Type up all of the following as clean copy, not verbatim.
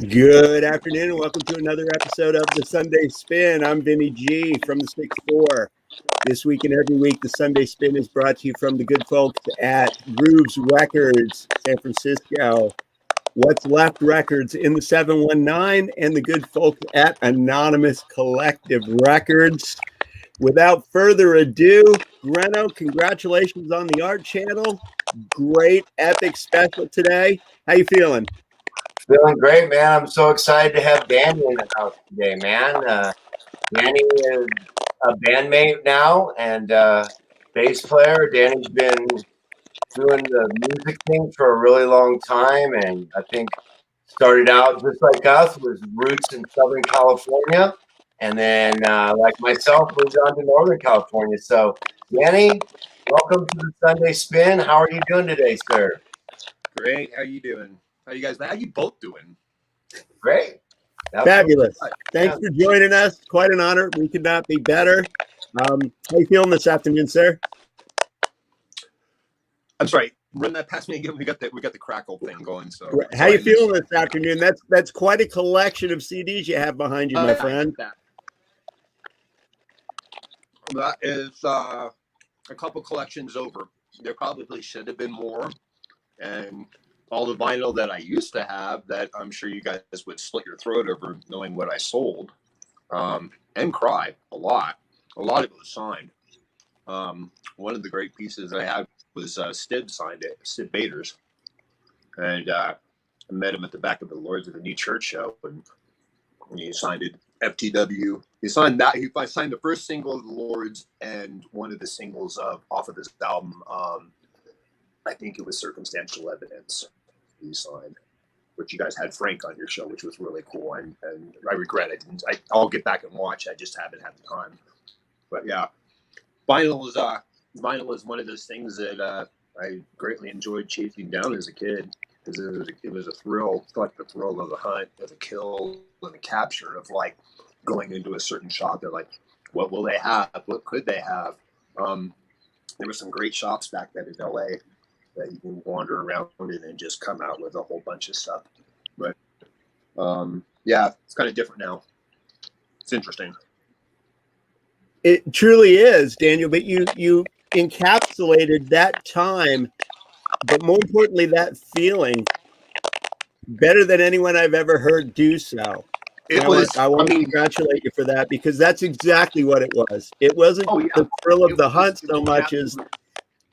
Good afternoon and welcome to another episode of the Sunday Spin. I'm Vinny G from the 6-4. This week and every week, the Sunday Spin is brought to you from the good folks at Grooves Records, San Francisco. What's Left Records in the 719 and the good folks at Anonymous Collective Records. Without further ado, Greno, congratulations on the art channel. Great epic special today. How you feeling? Feeling great, man. I'm so excited to have Danny in the house today, man. Danny is a bandmate now and bass player. Danny's been doing the music thing for a really long time, and I think started out just like us with roots in Southern California, and then like myself, moved on to Northern California. So, Danny, welcome to the Sunday Spin. How are you doing today, sir? Great. How you doing? How you guys? How you both doing? Great. Fabulous. Thanks for joining us. Quite an honor. We could not be better. How you feeling this afternoon, sir? I'm sorry. Run that past me again. We got the crackle thing going. So how you feeling this afternoon? That's quite a collection of CDs you have behind you, my friend. That is a couple collections over. There probably should have been more, and all the vinyl that I used to have that I'm sure you guys would slit your throat over knowing what I sold, and cry a lot. A lot of it was signed. One of the great pieces I had was Stib signed it, Stib Baders, and I met him at the back of the Lords of the New Church show, and he signed it. FTW. He signed that. He signed the first single of the Lords and one of the singles off of this album. I think it was Circumstantial Evidence. He signed, which you guys had Frank on your show, which was really cool. And I regret it. I'll get back and watch. I just haven't had the time. But yeah, vinyl is one of those things that I greatly enjoyed chasing down as a kid, because it was a thrill, like the thrill of the hunt, of the kill, and the capture of like going into a certain shop. They're like, what will they have? What could they have? There were some great shops back then in LA that you can wander around in and just come out with a whole bunch of stuff. But yeah, it's kind of different now. It's interesting. It truly is, Daniel, but you encapsulated that time, but more importantly, that feeling better than anyone I've ever heard do so. I want to congratulate you for that, because that's exactly what it was. It wasn't the thrill of the hunt so much as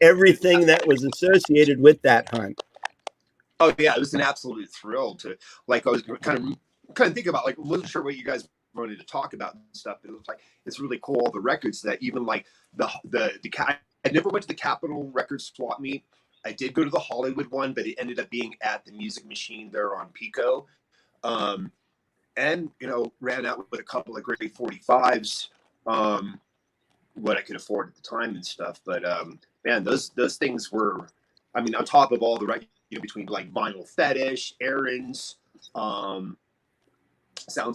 everything that was associated with that hunt. Oh yeah, it was an absolute thrill to, like, I was kind of think about, like, wasn't sure what you guys wanted to talk about and stuff. It was like, it's really cool, all the records that even like I never went to the Capitol Records swap meet. I did go to the Hollywood one, but it ended up being at the Music Machine there on Pico. And ran out with a couple of great 45s, what I could afford at the time and stuff. But man, those things were, I mean, on top of all the between like Vinyl Fetish, Aaron's, Sound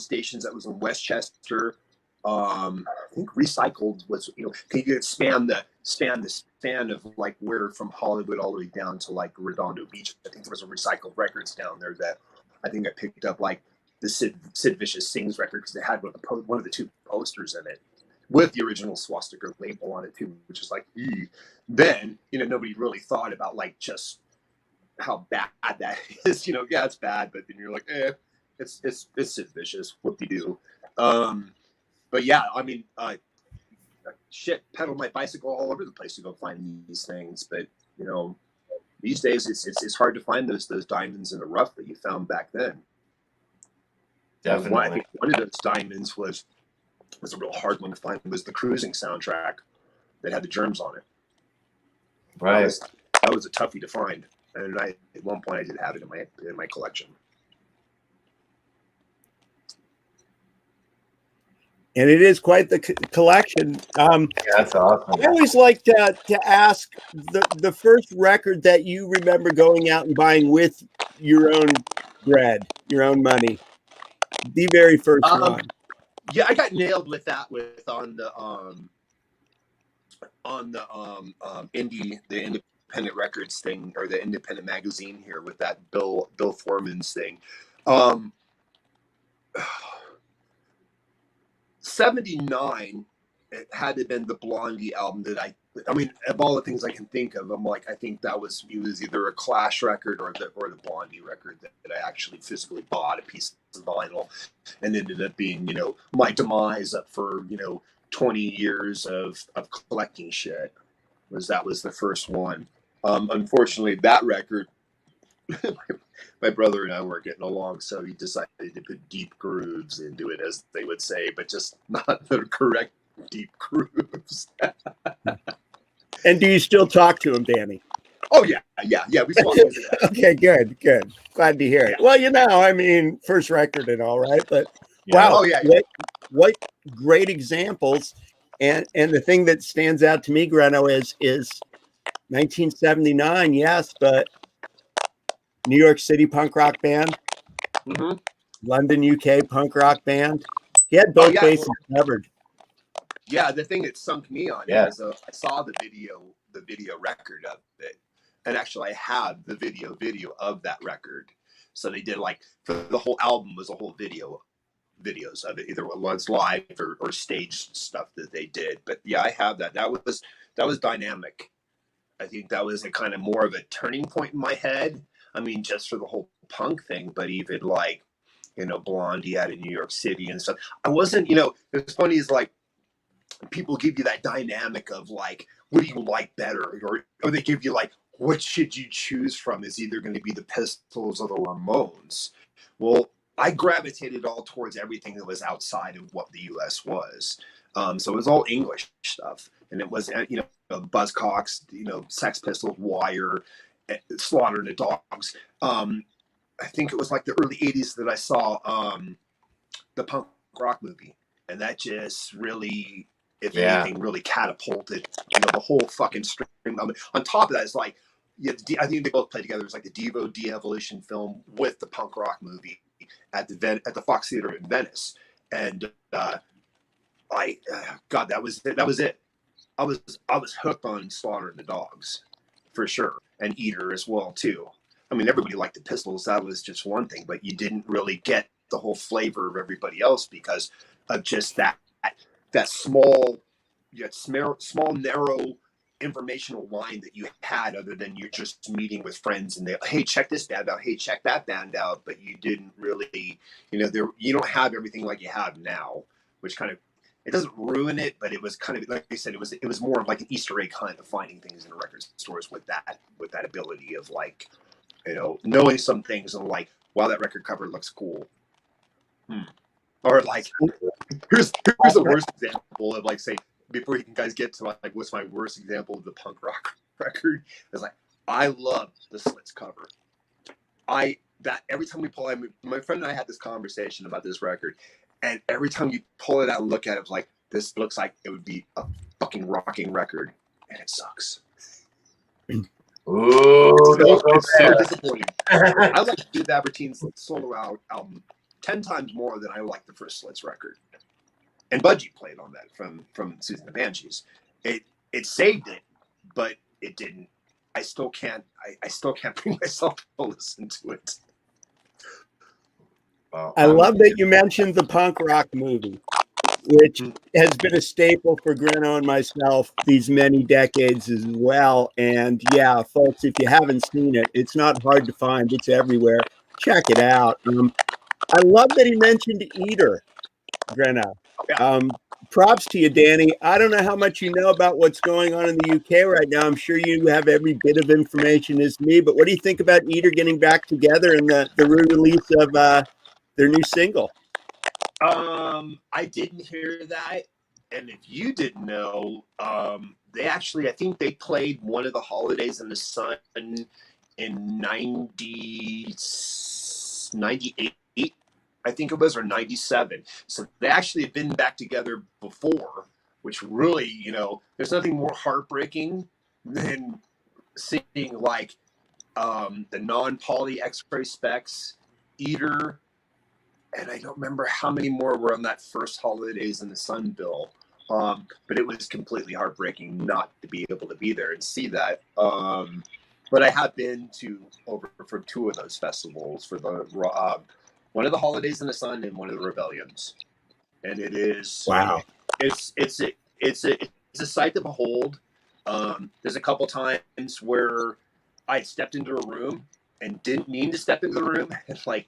Stations that was in Westchester. I think Recycled was, can you span the span of like where from Hollywood all the way down to like Redondo Beach. I think there was a Recycled Records down there that I think I picked up, like the Sid Vicious Sings record, because it had one of the two posters in it with the original swastika label on it too, which is like, then nobody really thought about like just how bad that is. Yeah, it's bad, but then you're like, it's Sid Vicious, whoop-de-doo. But yeah, I mean, pedal my bicycle all over the place to go find these things. But these days it's hard to find those diamonds in the rough that you found back then. Definitely. One of those diamonds was a real hard one to find, was the Cruising soundtrack that had the Germs on it. Right. That was a toughie to find, and at one point I did have it in my collection. And it is quite the collection. That's awesome. I always like to ask the first record that you remember going out and buying with your own bread, your own money. The very first one. Yeah, I got nailed with that on the independent records thing, or the independent magazine here, with that Bill Foreman's thing. '79, it had to have been the Blondie album that I mean, of all the things I can think of, I'm like, I think it was either a Clash record or the Blondie record that I actually physically bought a piece of vinyl, and ended up being, my demise up for 20 years of collecting shit. That was the first one. Unfortunately, that record, my brother and I weren't getting along, so he decided to put deep grooves into it, as they would say, but just not the correct deep grooves. And do you still talk to him, Danny? Oh yeah. We swap music. Okay, good. Glad to hear it. Yeah. Well, I mean, first record and all, right? But Yeah. wow, Oh yeah. what great examples. And the thing that stands out to me, Greno, is 1979, yes, but New York City punk rock band, Mm-hmm. London, UK punk rock band. He had both bases covered. Yeah, the thing that sunk me on it was I saw the video record of it, and actually I have the video of that record. So they did, like, for the whole album was a whole videos of it, either it was live or stage stuff that they did. But yeah, I have that. That was dynamic. I think that was a kind of more of a turning point in my head. I mean, just for the whole punk thing, but even like, Blondie out of New York City and stuff. I wasn't, it's funny, is like, people give you that dynamic of like, what do you like better? Or they give you like, what should you choose from? Is either going to be the Pistols or the Ramones. Well, I gravitated all towards everything that was outside of what the U.S. was. So it was all English stuff. And it was, Buzzcocks, Sex Pistols, Wire, Slaughter and the Dogs. I think it was like the early 80s that I saw the punk rock movie. And that just really, if anything, really catapulted, the whole fucking string. On top of that, it's like, I think they both played together. It was like the Devo De-Evolution film with the punk rock movie at the Fox Theater in Venice. And God, that was it. I was hooked on Slaughter and the Dogs, for sure, and Eater as well too. I mean, everybody liked the Pistols. That was just one thing, but you didn't really get the whole flavor of everybody else because of just that small, small, narrow informational line that you had, other than you're just meeting with friends and hey, check this band out, hey, check that band out, but you didn't really, you don't have everything like you have now, which kind of, it doesn't ruin it, but it was kind of, like I said, it was more of like an Easter egg hunt of finding things in the record stores with that ability of like, knowing some things and like, wow, that record cover looks cool. Or like, here's the worst example of, like, say, before you guys get to like what's my worst example of the punk rock record, is like, I love the Slits cover. Every time we pull, my friend and I had this conversation about this record, and every time you pull it out and look at it, it's like, this looks like it would be a fucking rocking record, and it sucks. Ooh, it's so disappointing. I like Dave Albertine's solo album 10 times more than I like the first Slits record. And Budgie played on that from Susan the Banshees. It saved it, but it didn't. I still can't bring myself to listen to it. Well, I love that you mentioned the punk rock movie, which has been a staple for Greno and myself these many decades as well. And yeah, folks, if you haven't seen it, it's not hard to find. It's everywhere. Check it out. I love that he mentioned Eater, Greno. Props to you, Danny. I don't know how much you know about what's going on in the UK right now. I'm sure you have every bit of information as me, but what do you think about Eater getting back together and the re-release of their new single? I didn't hear that, and if you didn't know, they actually, I think they played one of the Holidays in the Sun in 98, I think it was, or 97. So they actually have been back together before, which really, there's nothing more heartbreaking than seeing like the non-poly X-Ray Specs, Eater, and I don't remember how many more were on that first Holidays in the Sun bill. But it was completely heartbreaking not to be able to be there and see that. But I have been to over for 2 of those festivals, for the One of the Holidays in the Sun and one of the Rebellions, and it is Wow. it's a sight to behold. There's a couple times where I stepped into a room and didn't mean to step into the room, and like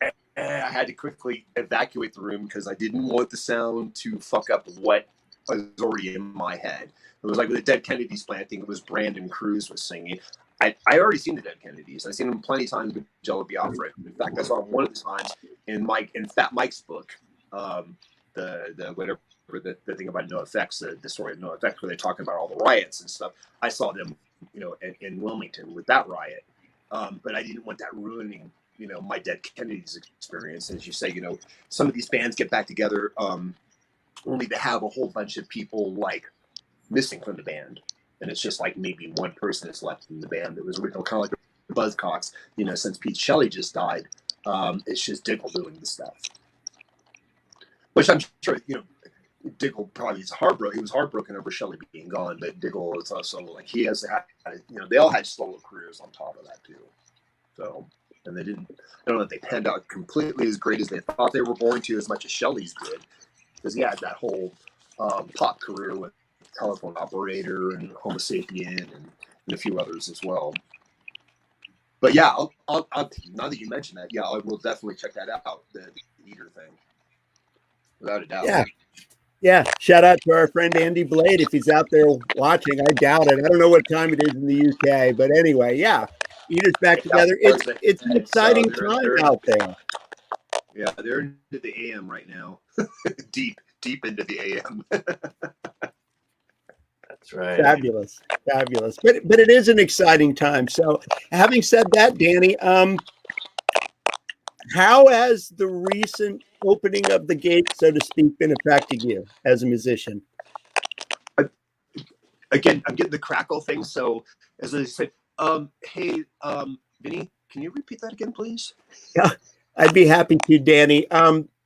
I had to quickly evacuate the room because I didn't want the sound to fuck up what was already in my head. It was like with the Dead Kennedys play. I think it was Brandon Cruz was singing. I already seen the Dead Kennedys. I've seen them plenty of times with Jello Biafra. In fact, I saw them one of the times in Fat Mike's book, the whatever the thing about NoFX, the story of NoFX, where they're talking about all the riots and stuff. I saw them, in Wilmington with that riot, but I didn't want that ruining, my Dead Kennedys experience. As you say, some of these bands get back together only to have a whole bunch of people like missing from the band, and it's just like maybe one person is left in the band that was original, kind of like the Buzzcocks. Since Pete Shelley just died, it's just Diggle doing the stuff, which I'm sure Diggle probably is heartbroken. He was heartbroken over Shelley being gone, but Diggle is also like he has had, they all had solo careers on top of that too. So, and I don't know if they panned out completely as great as they thought they were going to, as much as Shelley's did, because he had that whole pop career with Telephone Operator and Homo Sapien and a few others as well. But yeah, I'll now that you mention that, I will definitely check that out, the Eater thing, without a doubt. Yeah. Shout out to our friend Andy Blade if he's out there watching. I doubt it. I don't know what time it is in the UK, but anyway, yeah. Eater's back together. It's an exciting time out there. Yeah, they're into the AM right now. deep into the AM. That's right. Fabulous. But it is an exciting time. So, having said that, Danny, how has the recent opening of the gate, so to speak, been affecting you as a musician? Again, I'm getting the crackle thing. So, as I said, hey, Vinny, can you repeat that again, please? Yeah, I'd be happy to, Danny.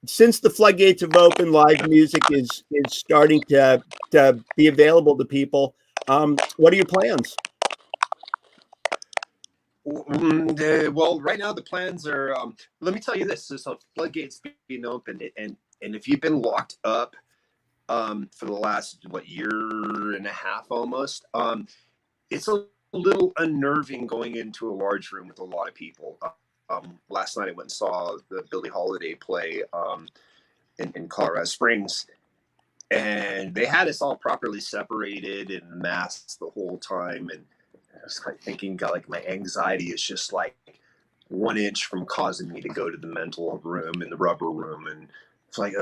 Since the floodgates have opened, live music is starting to be available to people. What are your plans? Well, right now the plans are. Let me tell you this: so floodgates being open, and if you've been locked up for the last year and a half almost, it's a little unnerving going into a large room with a lot of people. Last night I went and saw the Billie Holiday play in Colorado Springs, and they had us all properly separated and masked the whole time, and I was like thinking, like, my anxiety is just like 1 inch from causing me to go to the mental room and the rubber room, and it's like,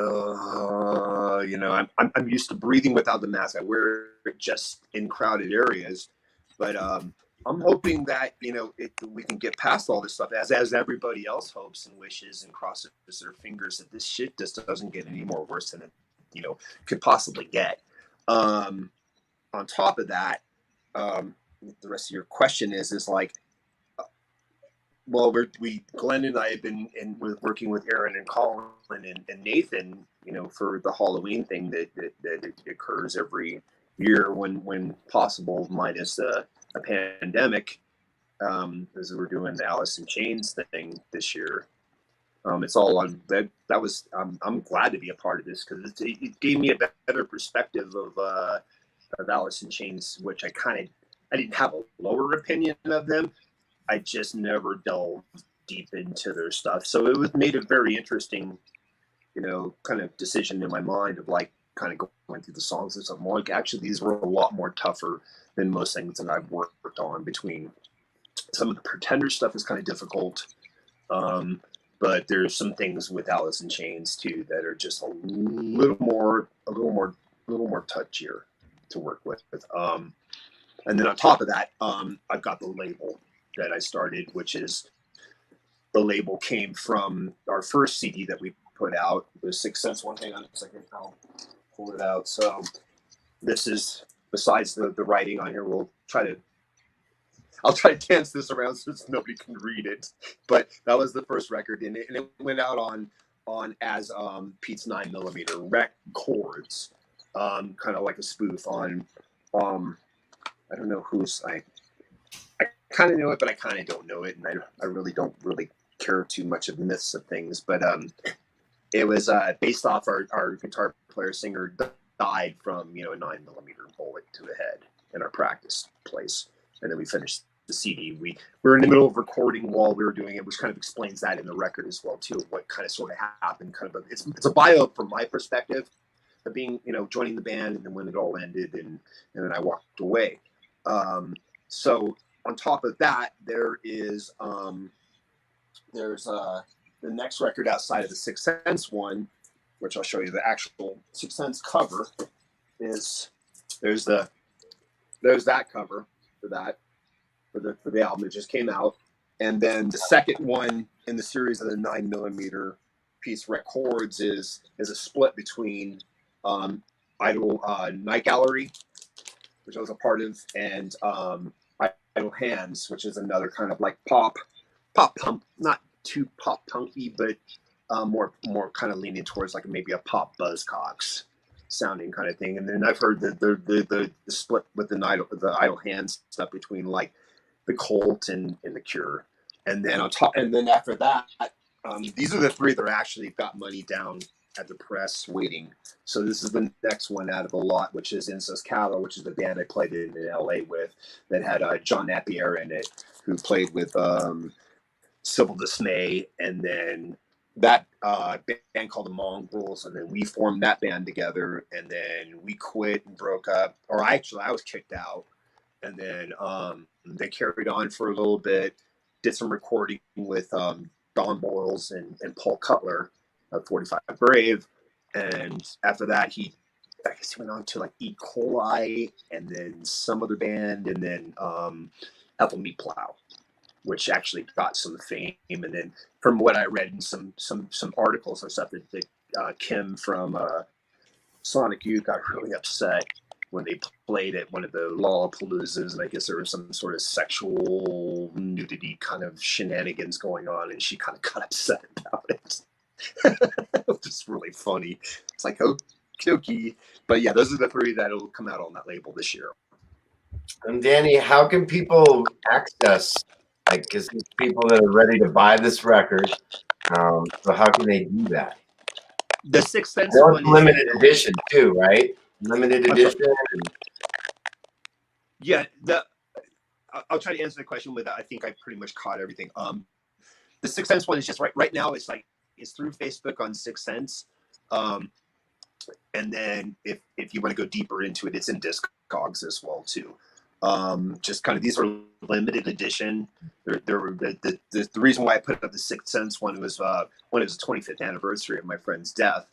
I'm used to breathing without the mask. I wear it just in crowded areas, but I'm hoping that we can get past all this stuff, as everybody else hopes and wishes and crosses their fingers that this shit just doesn't get any more worse than it could possibly get. On top of that, the rest of your question is like, well, Glenn and I have been working with Aaron and Colin and Nathan, for the Halloween thing that occurs every year when possible, minus a pandemic, as we're doing the Alice in Chains thing this year. It's all on that. That was I'm glad to be a part of this because it gave me a better perspective of Alice in Chains, which I didn't have a lower opinion of them. I just never delved deep into their stuff, so it was made a very interesting, kind of decision in my mind of like kind of going through the songs and something like. Actually, these were a lot more tougher than most things that I've worked on. Between some of the Pretender stuff is kind of difficult. But there's some things with Alice in Chains too that are just a little more touchier to work with. And then on top of that, I've got the label that I started, which is the label came from our first CD that we put out, the Sixth Sense one. Hang on a second, I'll pull it out. So this is, besides the writing on here, I'll try to dance this around so nobody can read it. But that was the first record, and it went out on as Pete's 9mm Records, kind of like a spoof on. I don't know who's I kind of know it, but I kind of don't know it, and I really don't care too much of myths of things, but it was based off our guitar player singer died from a 9mm bullet to the head in our practice place, and then we finished the CD. We were in the middle of recording while we were doing it, which kind of explains that in the record as well too. What kind of sort of happened? It's a bio from my perspective of being joining the band, and then when it all ended, and then I walked away. So on top of that, there's the next record outside of the Sixth Sense one, which I'll show you the actual Sixth Sense cover. There's that cover for the album that just came out, and then the second one in the series of the 9mm piece records is a split between Idle Night Gallery, which I was a part of, and Idle Hands, which is another kind of like pop punk, not too pop punky, but more kind of leaning towards like maybe a pop Buzzcocks sounding kind of thing. And then I've heard the split with the Idle Hands stuff between like the Cult and the Cure, and then after that, these are the three that are actually got money down at the press waiting. So this is the next one out of a lot, which is Incest Cattle, which is the band I played in LA with, that had John Napier in it, who played with Civil Dismay, and then that band called the Mongrels, and then we formed that band together, and then we quit and broke up, or I was kicked out, and then they carried on for a little bit, did some recording with Don Boyles and Paul Cutler of 45 Brave, and after that I guess he went on to like E. coli, and then some other band, and then Ethel Meat Plow, which actually got some fame. And then from what I read in some articles and stuff, that Kim from Sonic Youth got really upset when they played at one of the Lollapaloozas, and I guess there was some sort of sexual nudity kind of shenanigans going on, and she kind of got upset about it. It's really funny. It's like, okay. But yeah, those are the three that will come out on that label this year. And Danny, how can people access, like, because there's people that are ready to buy this record, so how can they do that? The Sixth Sense one limited edition too, right? Limited edition. Yeah, I'll try to answer the question with that. I think I pretty much caught everything. The Sixth Sense one is just right now. It's through Facebook on Sixth Sense, and then if you want to go deeper into it, it's in Discogs as well too. Just kind of, these are limited edition. The reason why I put up the Sixth Sense one was when it was the 25th anniversary of my friend's death,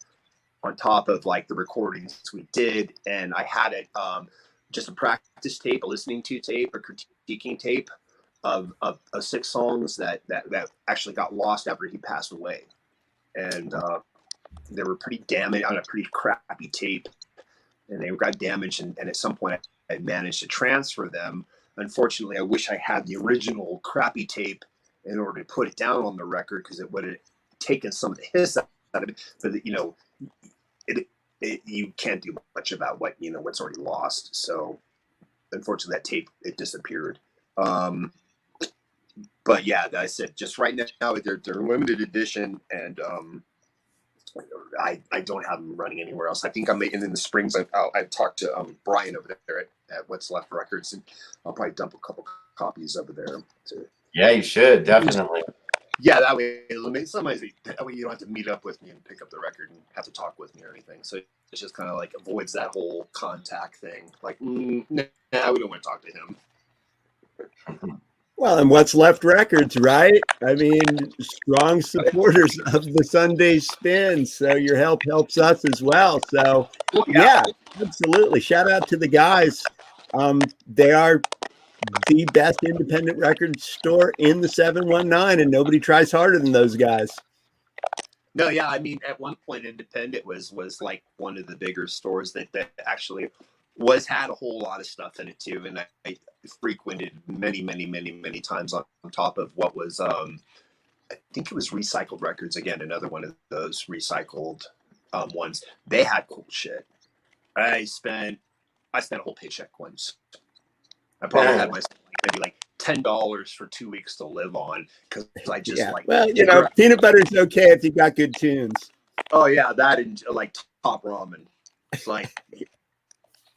on top of like the recordings we did, and I had it just a practice tape, a listening to tape, a critiquing tape of 6 songs that actually got lost after he passed away, and they were pretty damaged on a pretty crappy tape, and they got damaged, and at some point I managed to transfer them. Unfortunately, I wish I had the original crappy tape in order to put it down on the record, because it would have taken some of the hiss out of it. But you can't do much about what's already lost. So unfortunately, that tape, it disappeared. But yeah, I said, just right now they're limited edition, and I don't have them running anywhere else. I think I'm making in the springs. I talked to Brian over there at What's Left Records, and I'll probably dump a couple copies over there. Yeah, you should definitely. Yeah, that way sometimes that way you don't have to meet up with me and pick up the record and have to talk with me or anything. So it's just kind of like avoids that whole contact thing. Like, nah, we don't want to talk to him. Well, and What's Left Records, right? I mean, strong supporters of the Sunday Spin. So your help helps us as well. So yeah, absolutely. Shout out to the guys. They are the best independent record store in the 719, and nobody tries harder than those guys. No, yeah, I mean, at one point, Independent was like one of the bigger stores that actually had a whole lot of stuff in it too, and I frequented many times on top of what was I think it was Recycled Records, again, another one of those recycled ones. They had cool shit. I spent a whole paycheck once. I probably had myself maybe like $10 for 2 weeks to live on because I just Yeah. like. Well, you know, peanut butter's okay if you got good tunes. Oh yeah, that and like Top Ramen. It's like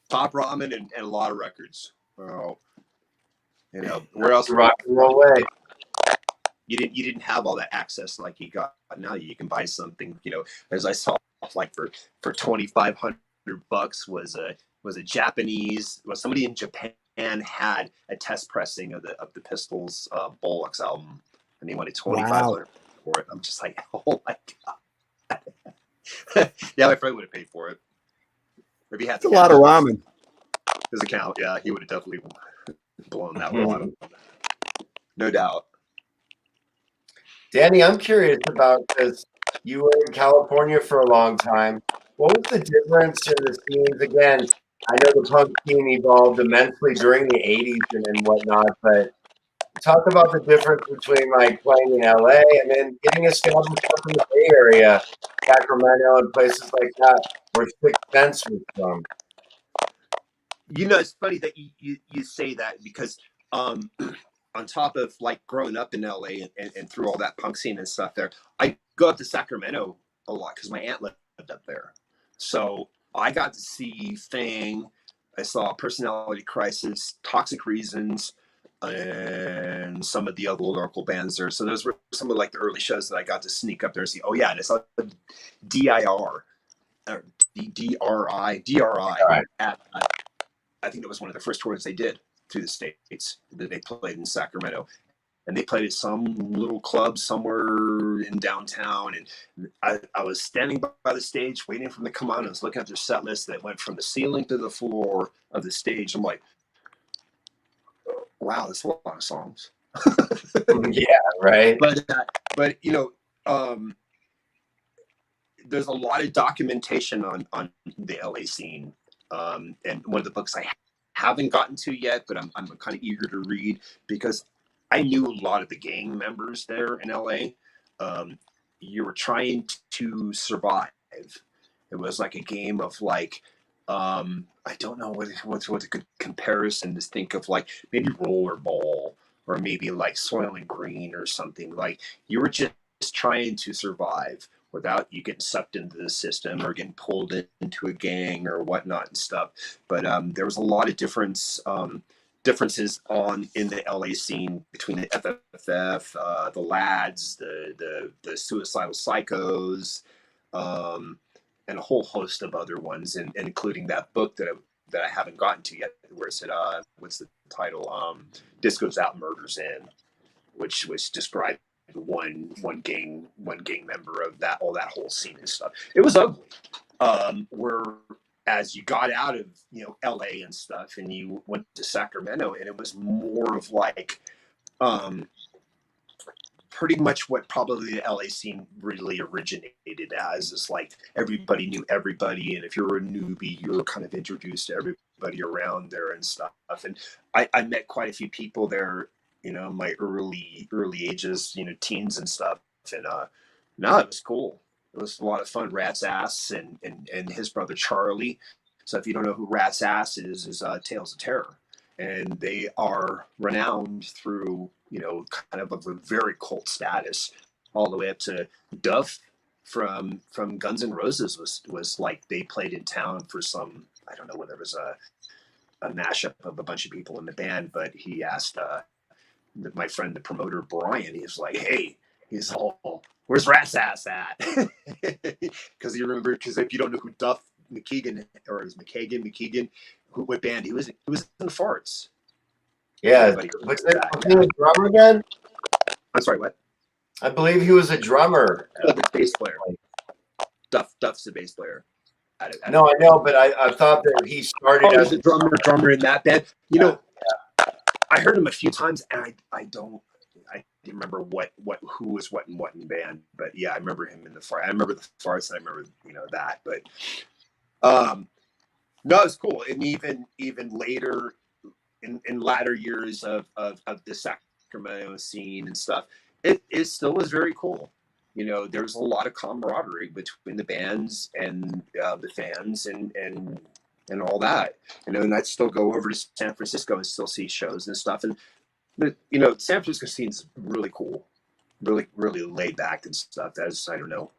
Top Ramen and a lot of records. Oh, you know, where else? Rock and roll way. You didn't have all that access like you got now. You can buy something. You know, as I saw, like for $2,500 was a Japanese. Was somebody in Japan had a test pressing of the Pistols Bollocks album, and they wanted $2,500 for it. I'm just like, oh my god. Yeah, my friend would have paid for it. If he had It's a lot of ramen. his account, yeah, he would have definitely blown that one. No doubt. Danny, I'm curious about this. You were in California for a long time. What was the difference in the scenes? Again, I know the punk scene evolved immensely during the 80s and whatnot, but talk about the difference between like playing in LA and then getting established up in the Bay Area, Sacramento, and places like that, where Sixth Sense was from. You know, it's funny that you say that because on top of like growing up in LA and through all that punk scene and stuff there, I go up to Sacramento a lot because my aunt lived up there. So I got to see Fang. I saw Personality Crisis, Toxic Reasons, and some of the other local bands there. So those were some of like the early shows that I got to sneak up there and see. Oh yeah, and I saw DIR or DRI at I think it was one of the first tours they did through the States that they played in Sacramento. And they played at some little club somewhere in downtown. And I was standing by the stage waiting for them to come on. I was looking at their set list that went from the ceiling to the floor of the stage. I'm like, wow, that's a lot of songs. Yeah, right. But you know, there's a lot of documentation on the LA scene. And one of the books I haven't gotten to yet, but I'm kind of eager to read because I knew a lot of the gang members there in LA. You were trying to survive. It was like a game of like, I don't know what's a good comparison to think of, like maybe rollerball or maybe like Soylent Green or something. Like you were just trying to survive without you getting sucked into the system or getting pulled into a gang or whatnot and stuff. But there was a lot of differences in the LA scene between the FFF, the Lads, the Suicidal Psychos, and a whole host of other ones, and including that book that I haven't gotten to yet. Where it's at, what's the title? Disco's Out, Murders In, which was described one gang member of that whole scene and stuff. It was ugly. Where as you got out of LA and stuff and you went to Sacramento, and it was more of like pretty much what probably the LA scene really originated as, is like everybody knew everybody, and if you were a newbie you were kind of introduced to everybody around there and stuff. And I met quite a few people there, my early ages, teens and stuff. And no, it was cool. It was a lot of fun. Rat's Ass and his brother Charlie. So if you don't know who Rat's Ass is Tales of Terror. And they are renowned through, kind of a very cult status, all the way up to Duff from Guns N' Roses was like, they played in town for some, I don't know whether it was a mashup of a bunch of people in the band, but he asked my friend, the promoter, Brian, he was like, hey, he's all, where's Rat's Ass at? Because if you don't know who Duff McKagan, or is McKagan, what band he was in Farts. Yeah, was he a drummer then? I'm sorry, what? I believe he was a drummer. The bass player. Duff's the bass player. No, I know, but I thought that he started as a drummer in that band. I heard him a few times, and I didn't remember who was what in band, but yeah, I remember him in the Farts. I remember the Farts, and I remember that, but no, it's cool. And even later in latter years of the Sacramento scene and stuff, it still was very cool. There's a lot of camaraderie between the bands and the fans and all that. And I'd still go over to San Francisco and still see shows and stuff. And But San Francisco scene's really cool, really laid back and stuff. That's I don't know,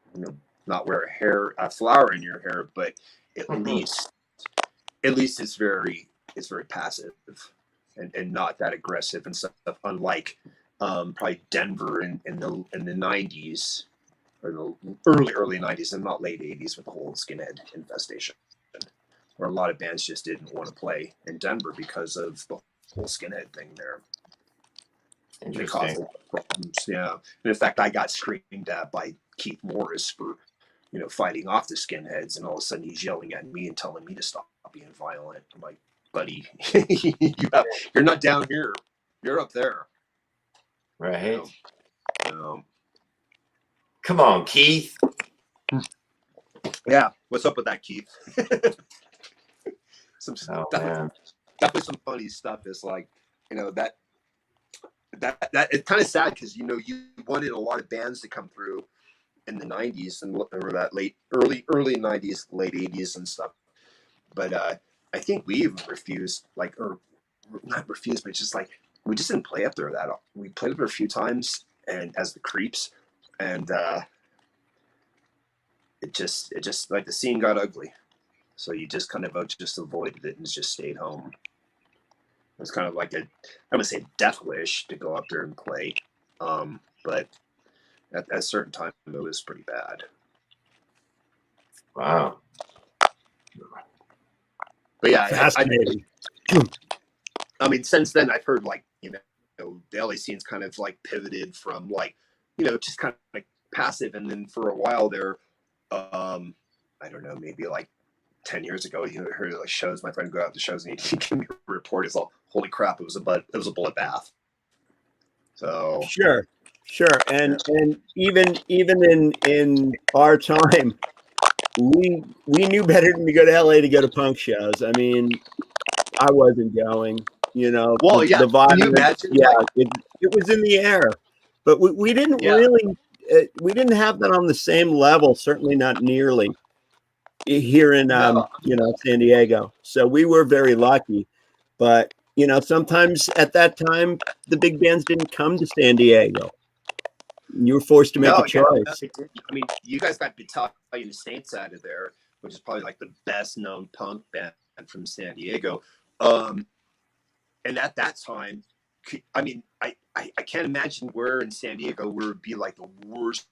not wear a flower in your hair, but at least it's very passive and not that aggressive and stuff. Unlike probably Denver in the 90s or the early 90s and not late 80s with the whole skinhead infestation, where a lot of bands just didn't want to play in Denver because of the whole skinhead thing there. They caused problems, yeah. And in fact, I got screamed at by Keith Morris for, fighting off the skinheads, and all of a sudden he's yelling at me and telling me to stop being violent. I'm like, buddy, you're not down here, you're up there. Right. Um, Come on, Keith. yeah, what's up with that, Keith? Man. Definitely some funny stuff. Is like, that it's kind of sad because you wanted a lot of bands to come through in the 90s and or that early 90s, late 80s and stuff. But I think we even refused, or not refused, but just we just didn't play up there that often. We played up there a few times and as the Creeps, and it just like the scene got ugly. So you just kind of just avoided it and just stayed home. It was kind of like I would say death wish to go up there and play. But at a certain time, it was pretty bad. Wow. But yeah, Fascinating. I mean, since then I've heard the LA scene's kind of pivoted from just kind of passive, and then for a while there, I don't know, maybe 10 years ago, heard shows. My friend go out to shows and he gave me a report. It's all, holy crap! It was a bloodbath. So Sure, and even in our time, we knew better than to go to LA to go to punk shows. I mean, I wasn't going. Well, yeah. The vibe. Can you imagine? Yeah, it was in the air, but we didn't really. We didn't have that on the same level. Certainly not nearly here in San Diego. So we were very lucky. But sometimes at that time the big bands didn't come to San Diego. You were forced to make a choice. I mean, you guys got Battalion Saints out of there, which is probably the best known punk band from San Diego. And at that time, I mean, I can't imagine where in San Diego where it would be the worst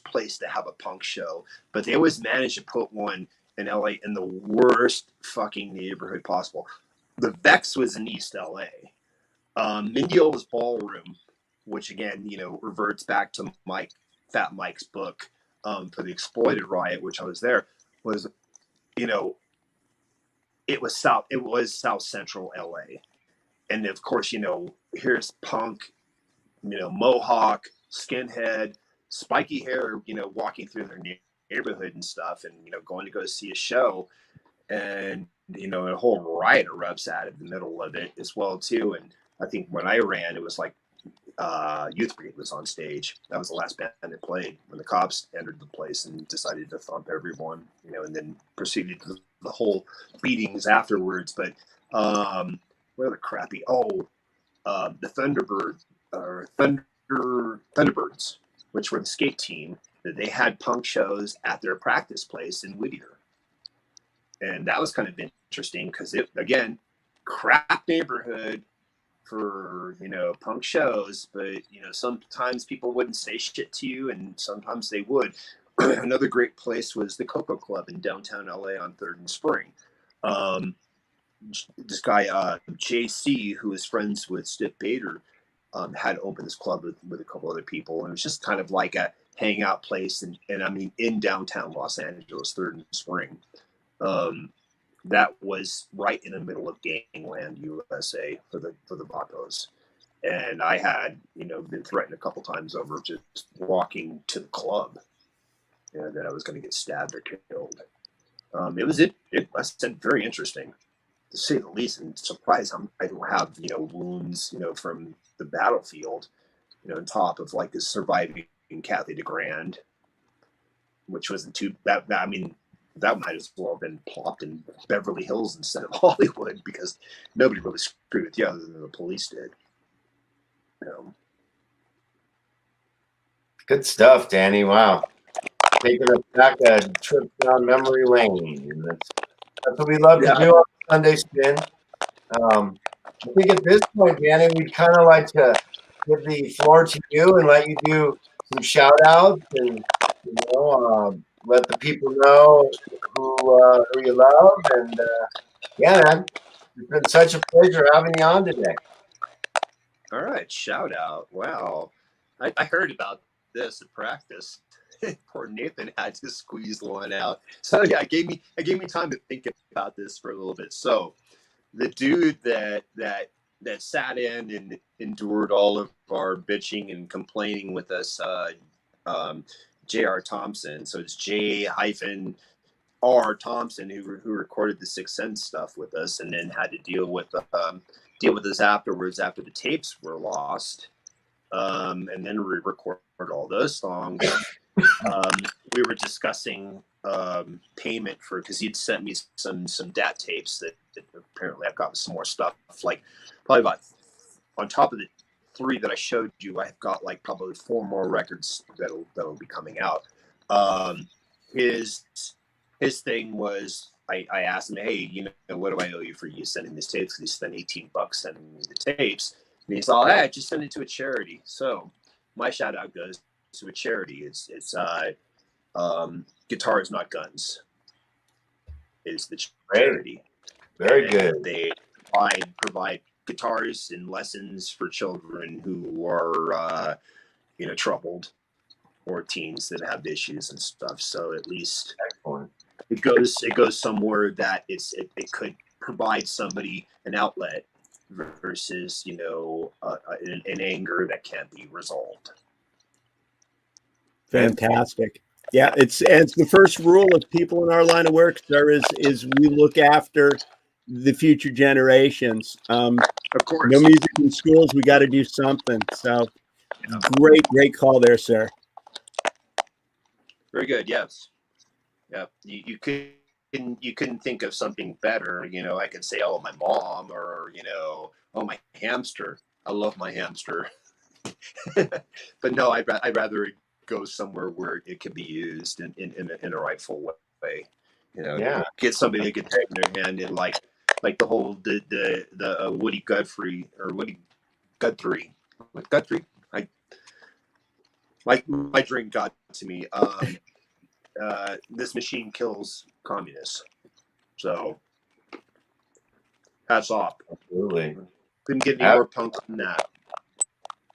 place to have a punk show, but they always managed to put one in LA in the worst fucking neighborhood possible. The Vex was in East LA. Mindiola's Ballroom, which again, reverts back to Fat Mike's book for the Exploited Riot, which I was there, was, it was South Central LA. And of course, here's punk, mohawk, skinhead, spiky hair, walking through their neighborhood and stuff, and going to go see a show, and a whole riot erupts out of the middle of it as well too. And I think when I ran, it was Youth Breed was on stage. That was the last band that played when the cops entered the place and decided to thump everyone, and then proceeded to the whole beatings afterwards. But what other crappy? The Thunderbirds, which were the skate team, that they had punk shows at their practice place in Whittier. And that was kind of interesting because it, again, crap neighborhood for, punk shows, but, sometimes people wouldn't say shit to you and sometimes they would. Another great place was the Coco Club in downtown LA on 3rd and Spring. This guy, JC, who is friends with Stiff Bader, had opened this club with a couple other people. And it was just kind of like a hangout place. And I mean, in downtown Los Angeles, 3rd and Spring. That was right in the middle of Gangland, USA for the Vacos. And I had, been threatened a couple times over just walking to the club, that I was going to get stabbed or killed. It was very interesting, to say the least, and surprised I don't have, wounds, from the battlefield, on top of the surviving Kathy DeGrand, which wasn't too that. I mean, that might as well have been plopped in Beverly Hills instead of Hollywood, because nobody really screwed with you other than the police did. Good stuff, Danny. Wow. Taking us back a trip down memory lane. And that's what we love to do on Sunday Spin. I think at this point, Danny, we'd kind of like to give the floor to you and let you do some shout outs and, let the people know who you love. And yeah, man, it's been such a pleasure having you on today. All right, shout out. Wow. I heard about this at practice. Poor Nathan had to squeeze one out. So yeah, it gave me time to think about this for a little bit. So the dude that sat in and endured all of our bitching and complaining with us, J.R. Thompson. So it's J-R Thompson who recorded the Sixth Sense stuff with us, and then had to deal with us afterwards after the tapes were lost, and then we recorded all those songs. We were discussing payment because he'd sent me some DAT tapes that apparently I've got some more stuff, like probably about on top of the 3 that I showed you. I've got like probably 4 more records that'll be coming out. His thing was, I asked him, hey, what do I owe you for you sending these tapes? Because he spent $18 sending me the tapes, and he's all, hey, just send it to a charity. So my shout out goes to a charity. It's Guitars Not Guns is the charity. Very good. They provide guitars and lessons for children who are troubled, or teens that have issues and stuff. So at least it goes somewhere that it could provide somebody an outlet versus an anger that can't be resolved. Fantastic. Yeah, it's the first rule of people in our line of work, sir, is we look after the future generations. Of course. No music in schools, we got to do something. So great call there, sir. Very good. Yes. Yeah. You couldn't think of something better. I could say, oh, my mom, or oh, my hamster. I love my hamster. But no, I'd rather go somewhere where it can be used in a rightful way. Get somebody that can take in their hand, and like the whole the Woody Guthrie my drink got to me. This machine kills communists. So hats off. Absolutely. Couldn't get any more punk than that.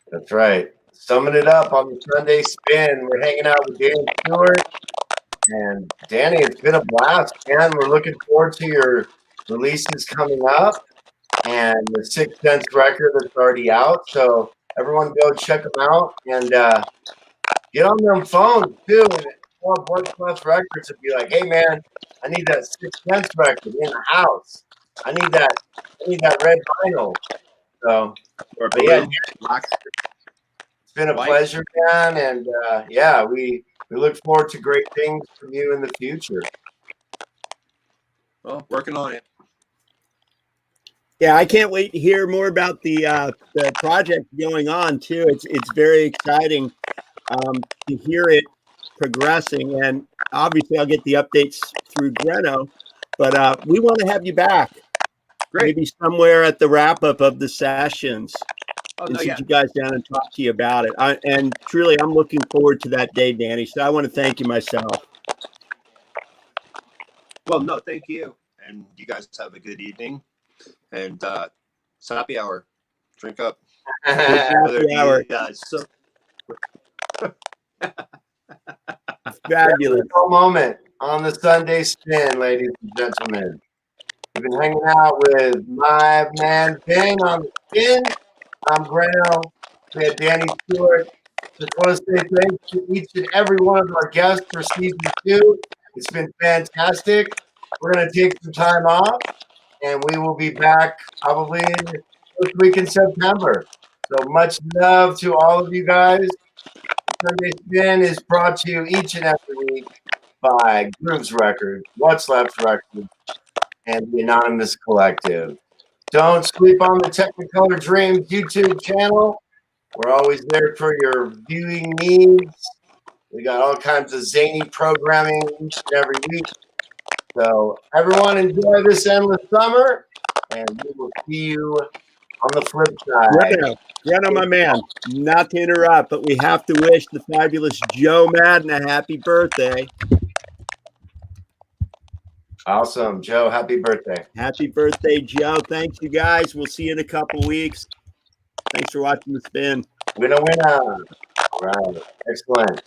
That's right. Summing it up on the Sunday Spin, we're hanging out with Danny Stewart. And Danny, it's been a blast, man. We're looking forward to your releases coming up and the Sixth Sense record that's already out. So everyone go check them out and get on them phones too. And call Blood Plus Records and be like, hey man, I need that Sixth Sense record in the house. I need that red vinyl. So, but yeah, it's been a pleasure, man. And yeah, we look forward to great things from you in the future. Well, working on it. Yeah, I can't wait to hear more about the project going on too. It's very exciting to hear it progressing, and obviously I'll get the updates through Greno. But we want to have you back. Great. Maybe somewhere at the wrap up of the sessions. And sit you guys down and talk to you about it. And truly, I'm looking forward to that day, Danny. So I want to thank you myself. Well, no, thank you. And you guys have a good evening. And it's happy hour. Drink up. Happy hour. Fabulous. Moment on the Sunday Spin, ladies and gentlemen. We've been hanging out with my man Ben on the Spin. I'm Greno. We had Danny Stewart. Just want to say thanks to each and every one of our guests for season 2. It's been fantastic. We're going to take some time off, and we will be back probably in the first week in September. So much love to all of you guys. Sunday Spin is brought to you each and every week by Grooves Records, What's Left Records, and the Anonymous Collective. Don't sleep on the Technicolor Dreams YouTube channel. We're always there for your viewing needs. We got all kinds of zany programming each and every week. So everyone enjoy this endless summer, and we will see you on the flip side. Greno, my man, not to interrupt, but we have to wish the fabulous Joe Madden a happy birthday. Awesome. Joe, happy birthday. Happy birthday, Joe. Thanks, you guys. We'll see you in a couple weeks. Thanks for watching The Spin. Winner, winner. All right. Excellent.